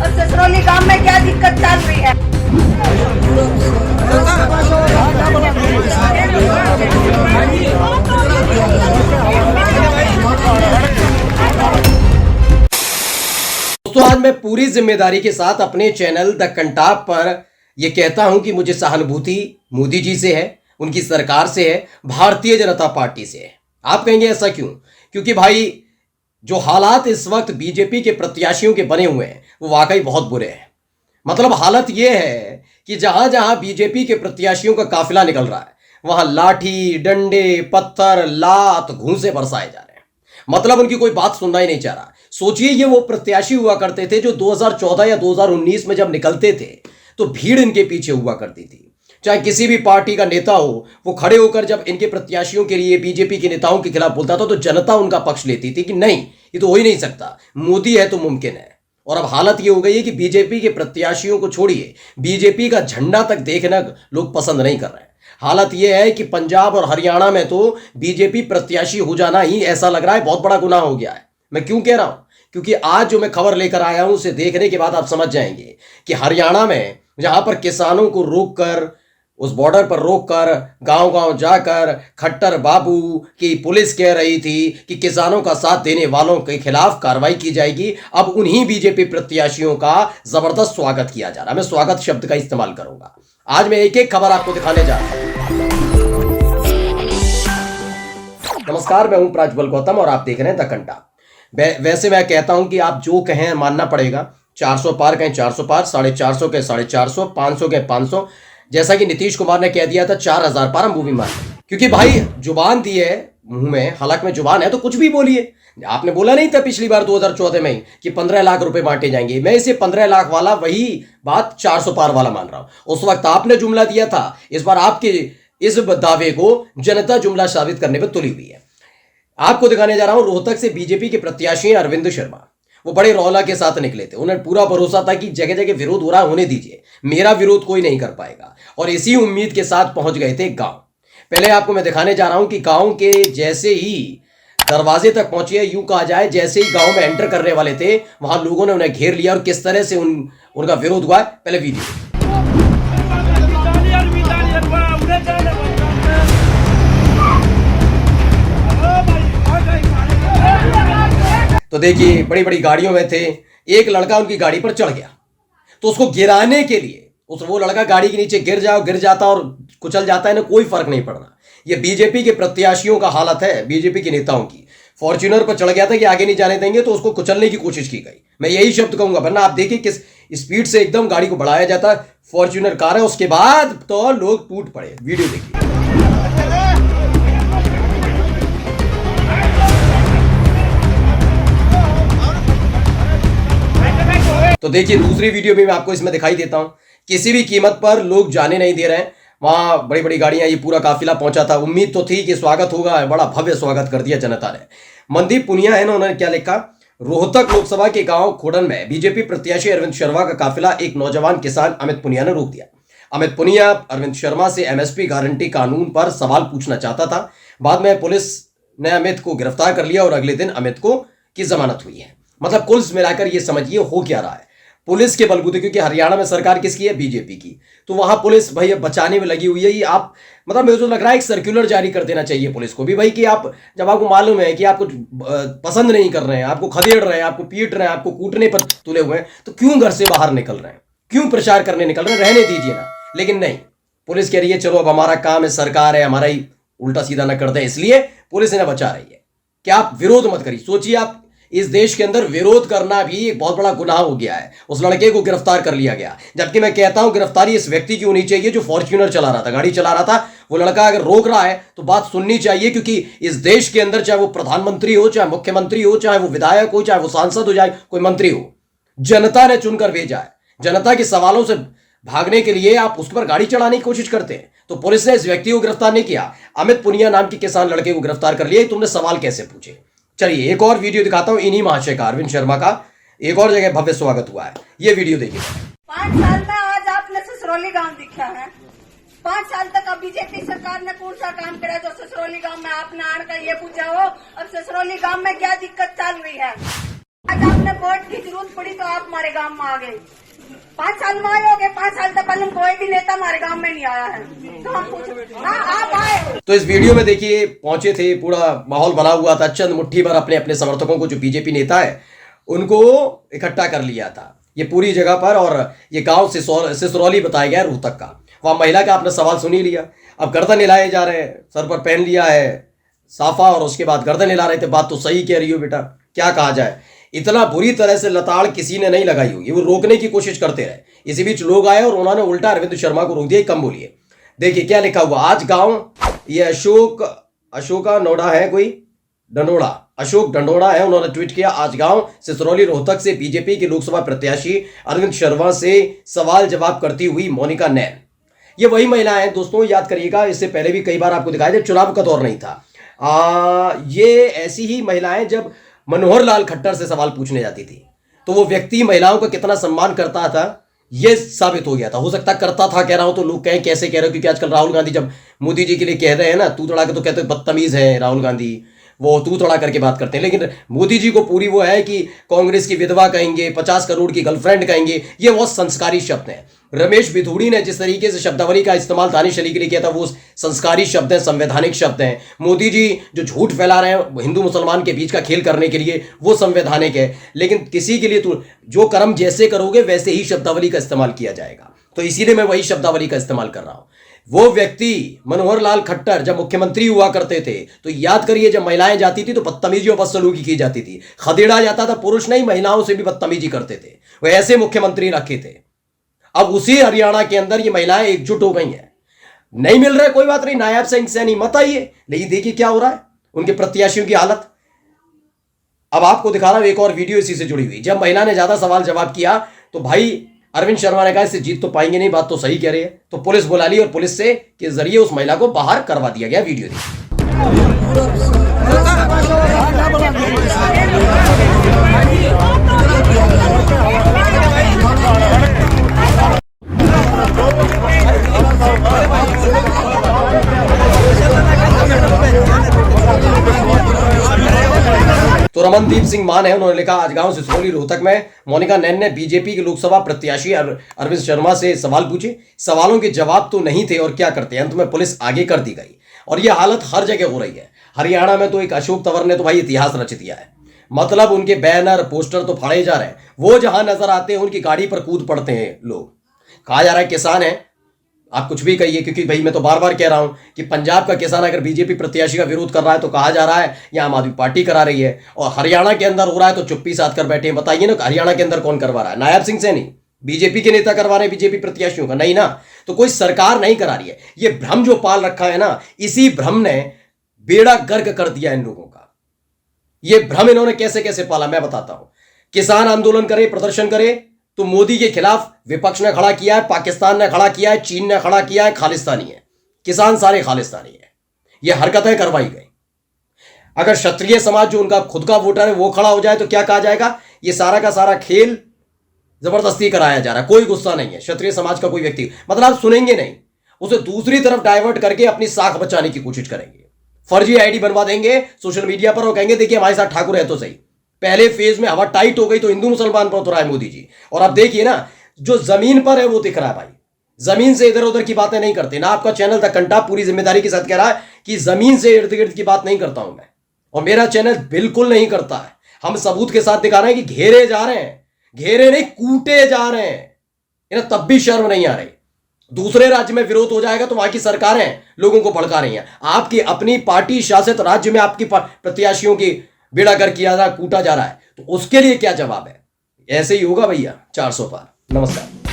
दोस्तों, आज मैं पूरी जिम्मेदारी के साथ अपने चैनल द कंटाप पर यह कहता हूं कि मुझे सहानुभूति मोदी जी से है, उनकी सरकार से है, भारतीय जनता पार्टी से है। आप कहेंगे ऐसा क्यों? क्योंकि भाई जो हालात इस वक्त बीजेपी के प्रत्याशियों के बने हुए हैं वो वाकई बहुत बुरे हैं। मतलब हालत यह है कि जहां जहां बीजेपी के प्रत्याशियों का काफिला निकल रहा है वहां लाठी, डंडे, पत्थर, लात, घूंसे बरसाए जा रहे हैं। मतलब उनकी कोई बात सुनना ही नहीं चाह रहा। सोचिए, ये वो प्रत्याशी हुआ करते थे जो 2014 या 2019 में जब निकलते थे तो भीड़ इनके पीछे हुआ करती थी। चाहे किसी भी पार्टी का नेता हो, वो खड़े होकर जब इनके प्रत्याशियों के लिए बीजेपी के नेताओं के खिलाफ बोलता था तो जनता उनका पक्ष लेती थी कि नहीं, ये तो हो ही नहीं सकता, मोदी है तो मुमकिन है। और अब हालत ये हो गई है कि बीजेपी के प्रत्याशियों को छोड़िए, बीजेपी का झंडा तक देखना लोग पसंद नहीं कर रहे हैं। हालत यह है कि पंजाब और हरियाणा में तो बीजेपी प्रत्याशी हो जाना ही ऐसा लग रहा है बहुत बड़ा गुनाह हो गया है। मैं क्यों कह रहा हूं? क्योंकि आज जो मैं खबर लेकर आया हूं उसे देखने के बाद आप समझ जाएंगे कि हरियाणा में जहां पर किसानों को रोककर, उस बॉर्डर पर रोककर, गांव गांव जाकर खट्टर बाबू की पुलिस कह रही थी कि किसानों का साथ देने वालों के खिलाफ कार्रवाई की जाएगी, अब उन्हीं बीजेपी प्रत्याशियों का जबरदस्त स्वागत किया जा रहा है। मैं स्वागत शब्द का इस्तेमाल करूंगा। आज मैं एक एक खबर आपको दिखाने जा रहा हूं। नमस्कार, मैं हूं प्राज्वल गौतम और आप देख रहे हैं द कंटाप। वैसे मैं कहता हूं कि आप जो कहें मानना पड़ेगा। 400 पार कहें 400 पार, 450 के 450, 500 के 500, जैसा कि नीतीश कुमार ने कह दिया था 4000 पार हम वो भी मान। क्योंकि भाई जुबान दी है, मुंह में हलक में जुबान है तो कुछ भी बोलिए। आपने बोला नहीं था पिछली बार 2014 में कि 15 लाख रुपए बांटे जाएंगे, मैं इसे 15 लाख वाला वही बात 400 पार वाला मान रहा हूं। उस वक्त आपने जुमला दिया था, इस बार आपके इस दावे को जनता जुमला साबित करने पर तुली हुई है। आपको दिखाने जा रहा हूं, रोहतक से बीजेपी के प्रत्याशी अरविंद शर्मा, वो बड़े रौला के साथ निकले थे। उन्हें पूरा भरोसा था कि जगह जगह विरोध हो रहा है, होने दीजिए, मेरा विरोध कोई नहीं कर पाएगा, और इसी उम्मीद के साथ पहुंच गए थे गांव। पहले आपको मैं दिखाने जा रहा हूं कि गांव के जैसे ही दरवाजे तक पहुंचे, यूं कहा जाए जैसे ही गांव में एंटर करने वाले थे वहां लोगों ने उन्हें घेर लिया और किस तरह से उनका विरोध हुआ है पहले वीडियो। तो देखिए, बड़ी बड़ी गाड़ियों में थे, एक लड़का उनकी गाड़ी पर चढ़ गया तो उसको गिराने के लिए वो लड़का गाड़ी के नीचे गिर जाता और कुचल जाता है ना, कोई फर्क नहीं पड़ रहा। ये बीजेपी के प्रत्याशियों का हालत है, बीजेपी के नेताओं की। फॉर्च्यूनर पर चढ़ गया था कि आगे नहीं जाने देंगे तो उसको कुचलने की कोशिश की गई। मैं यही शब्द कहूंगा, वरना आप देखिए किस स्पीड से एकदम गाड़ी को बढ़ाया जाता है। फॉर्च्यूनर कार है, उसके बाद तो लोग टूट पड़े। वीडियो देखिए। तो देखिए, दूसरी वीडियो भी मैं आपको इसमें दिखाई देता हूं। किसी भी कीमत पर लोग जाने नहीं दे रहे हैं। वहां बड़ी बड़ी गाड़ियां, ये पूरा काफिला पहुंचा था। उम्मीद तो थी कि स्वागत होगा, बड़ा भव्य स्वागत कर दिया जनता ने। मनदीप पुनिया है ना, उन्होंने क्या लिखा, रोहतक लोकसभा के गांव खोड़न में बीजेपी प्रत्याशी अरविंद शर्मा का काफिला एक नौजवान किसान अमित पुनिया ने रोक दिया। अमित पुनिया अरविंद शर्मा से एमएसपी गारंटी कानून पर सवाल पूछना चाहता था। बाद में पुलिस ने अमित को गिरफ्तार कर लिया और अगले दिन अमित को की जमानत हुई है। मतलब कुल मिलाकर ये समझिए हो क्या रहा है, पुलिस के बलबूते, क्योंकि हरियाणा में सरकार किसकी है? बीजेपी की। तो वहां पुलिस भाई बचाने में लगी हुई है। ये आप मतलब मुझे तो लग रहा है एक सर्कुलर जारी कर देना चाहिए पुलिस को भी भाई, कि आप जब आपको मालूम है कि आपको पसंद नहीं कर रहे हैं, आपको खदेड़ रहे हैं, आपको पीट रहे हैं, आपको कूटने पर तुले हुए हैं, तो क्यों घर से बाहर निकल रहे हैं? क्यों प्रचार करने निकल रहे हैं? रहने दीजिए ना। लेकिन नहीं, पुलिस कह रही है चलो अब हमारा काम है, सरकार है, हमारा ही उल्टा सीधा न कर दे, इसलिए पुलिस इन्हें बचा रही है कि आप विरोध मत करिए। सोचिए, आप इस देश के अंदर विरोध करना भी एक बहुत बड़ा गुनाह हो गया है। उस लड़के को गिरफ्तार कर लिया गया, जबकि मैं कहता हूं गिरफ्तारी इस व्यक्ति की होनी चाहिए जो फॉर्च्यूनर चला रहा था, गाड़ी चला रहा था। वो लड़का अगर रोक रहा है तो बात सुननी चाहिए, क्योंकि इस देश के अंदर चाहे वो प्रधानमंत्री हो, चाहे मुख्यमंत्री हो, चाहे वो विधायक हो, चाहे वो सांसद हो, चाहे कोई मंत्री हो, जनता ने चुनकर भेजा है। जनता के सवालों से भागने के लिए आप उस पर गाड़ी चढ़ाने की कोशिश करते हैं। तो पुलिस ने इस व्यक्ति को गिरफ्तार नहीं किया, अमित पुनिया नाम के किसान लड़के को गिरफ्तार कर लिया। तुमने सवाल कैसे पूछे? चलिए एक और वीडियो दिखाता हूं इन्हीं महाशय का, अरविंद शर्मा का एक और जगह भव्य स्वागत हुआ है। ये वीडियो देखिए। 5 साल में आज आपने ससरौली गांव दिखा है। 5 साल तक अब बीजेपी सरकार ने कौन सा काम करा जो ससरौली गांव में आपने आकर ये पूछा हो अब ससरौली गांव में क्या दिक्कत चल रही है। आज आप हमने वोट की जरूरत पड़ी तो आप हमारे गांव में आ गए। 5 साल में आए होगे, 5 साल तक पहले कोई भी नेता हमारे गांव में नहीं आया है, तो हम पूछ हाँ आप आए। तो इस वीडियो में देखिए पहुंचे थे, पूरा माहौल बना हुआ था, चंद मुट्ठी भर अपने अपने समर्थकों को, जो बीजेपी नेता है उनको इकट्ठा कर लिया था ये पूरी जगह पर। और ये गांव सिसरौली बताया गया रोहतक का। वहां महिला का आपने सवाल सुन ही लिया। अब गर्दन हिलाए जा रहे हैं, सर पर पहन लिया है साफा और उसके बाद गर्दन हिला रहे थे। बात तो सही कह रही हो बेटा, क्या कहा जाए, इतना बुरी तरह से लताड़ किसी ने नहीं लगाई होगी। वो रोकने की कोशिश करते रहे। इसी बीच लोग आए और उन्होंने उल्टा अरविंद शर्मा को रोक दिया, कम बोलिए। देखिए क्या लिखा हुआ आज गांव, ये अशोका नोडा है, कोई डंडोड़ा, अशोक डंडोड़ा है, उन्होंने ट्वीट किया आज गांव सिसरौली रोहतक से बीजेपी के लोकसभा प्रत्याशी अरविंद शर्मा से सवाल जवाब करती हुई मोनिका नैन। ये वही महिला है दोस्तों, याद करिएगा, इससे पहले भी कई बार आपको दिखाया जब चुनाव का दौर नहीं था। ये ऐसी ही महिलाएं जब मनोहर लाल खट्टर से सवाल पूछने जाती थी तो वो व्यक्ति महिलाओं का कितना सम्मान करता था ये साबित हो गया था। हो सकता करता था कह रहा हूं तो लोग कहें कैसे कह रहे हो, क्योंकि आजकल राहुल गांधी जब मोदी जी के लिए कह रहे हैं ना तू तड़ा के, तो कहते बदतमीज है राहुल गांधी, वो तू तड़ा करके बात करते हैं। लेकिन मोदी जी को पूरी वो है कि कांग्रेस की विधवा कहेंगे, 50 करोड़ की गर्लफ्रेंड कहेंगे, ये बहुत संस्कारी शब्द हैं। रमेश बिधूड़ी ने जिस तरीके से शब्दावली का इस्तेमाल दानिश अली के लिए किया था वो संस्कारी शब्द हैं, संवैधानिक शब्द हैं। मोदी जी जो झूठ फैला रहे हैं हिंदू मुसलमान के बीच का खेल करने के लिए, वो संवैधानिक है। लेकिन किसी के लिए तो जो कर्म जैसे करोगे वैसे ही शब्दावली का इस्तेमाल किया जाएगा, तो इसीलिए मैं वही शब्दावली का इस्तेमाल कर रहा हूं। वो व्यक्ति मनोहर लाल खट्टर जब मुख्यमंत्री हुआ करते थे तो याद करिए जब महिलाएं जाती थी तो बदतमीजी और बदसलूकी की जाती थी, खदेड़ा जाता था, पुरुष नहीं महिलाओं से भी बदतमीजी करते थे। वो ऐसे मुख्यमंत्री रखे थे। अब उसी हरियाणा के अंदर ये महिलाएं एकजुट हो गई हैं। नहीं मिल रहा है कोई बात नहीं, नायब सिंह सैनी मत आइए, लेकिन देखिए क्या हो रहा है उनके प्रत्याशियों की हालत। अब आपको दिखा रहा हूं एक और वीडियो इसी से जुड़ी हुई। जब महिला ने ज्यादा सवाल जवाब किया तो भाई अरविंद शर्मा ने कहा इससे जीत तो पाएंगे नहीं, बात तो सही कह रही है, तो पुलिस बुला ली और पुलिस से के जरिए उस महिला को बाहर करवा दिया गया। वीडियो तो रमनदीप सिंह मान है, उन्होंने लिखा आज गांव सिसरौली रोहतक में मोनिका नैन ने बीजेपी के लोकसभा प्रत्याशी अरविंद शर्मा से सवाल पूछे। सवालों के जवाब तो नहीं थे और क्या करते, अंत में पुलिस आगे कर दी गई। और यह हालत हर जगह हो रही है। हरियाणा में तो एक अशोक तंवर ने तो भाई इतिहास रच दिया है। मतलब उनके बैनर पोस्टर तो फाड़े जा रहे हैं, वो जहां नजर आते हैं उनकी गाड़ी पर कूद पड़ते हैं लोग। कहा जा रहा है किसान है, आप कुछ भी कहिए, क्योंकि भाई मैं तो बार बार कह रहा हूं कि पंजाब का किसान अगर बीजेपी प्रत्याशी का विरोध कर रहा है तो कहा जा रहा है यह आम आदमी पार्टी करा रही है, और हरियाणा के अंदर हो रहा है तो चुप्पी साध कर बैठे हैं। बताइए ना हरियाणा के अंदर कौन करवा रहा है? नायब सिंह सैनी बीजेपी के नेता करवा रहे हैं बीजेपी प्रत्याशियों का? नहीं ना, तो कोई सरकार नहीं करा रही है। ये भ्रम जो पाल रखा है ना, इसी भ्रम ने बेड़ा गर्क कर दिया इन लोगों का। ये भ्रम इन्होंने कैसे कैसे पाला मैं बताता हूं। किसान आंदोलन करे, प्रदर्शन करे तो मोदी के खिलाफ विपक्ष ने खड़ा किया है, पाकिस्तान ने खड़ा किया है, चीन ने खड़ा किया है, खालिस्तानी है, किसान सारे खालिस्तानी है। ये हरकतें करवाई गई। अगर क्षत्रिय समाज जो उनका खुद का वोटर है वो खड़ा हो जाए तो क्या कहा जाएगा? ये सारा का सारा खेल जबरदस्ती कराया जा रहा है, कोई गुस्सा नहीं है क्षत्रिय समाज का कोई व्यक्ति, मतलब आप सुनेंगे नहीं, उसे दूसरी तरफ डाइवर्ट करके अपनी साख बचाने की कोशिश करेंगे। फर्जी आईडी बनवा देंगे सोशल मीडिया पर और कहेंगे देखिए हमारे साथ ठाकुर है तो सही। पहले फेज में हवा टाइट हो गई तो हिंदू मुसलमान पर उतरा है मोदी जी, और अब देखिए ना जो जमीन पर है वो दिख रहा है भाई। जमीन से इधर उधर की बातें नहीं करते ना। आपका चैनल द कंटा पूरी जिम्मेदारी के साथ कह रहा है कि जमीन से इर्द गिर्द की बात नहीं करता हूं मैं, और मेरा चैनल बिल्कुल नहीं करता है। हम सबूत के साथ दिखा रहे हैं कि घेरे जा रहे हैं, घेरे नहीं कूटे जा रहे हैं, इन्हें तब भी शर्म नहीं आ रही। दूसरे राज्य में विरोध हो जाएगा तो वहां की सरकारें लोगों को भड़का रही हैं। आपकी अपनी पार्टी शासित राज्य में आपकी प्रत्याशियों की बेड़ा कर किया जा रहा, कूटा जा रहा है, तो उसके लिए क्या जवाब है? ऐसे ही होगा भैया 400 पार। नमस्कार।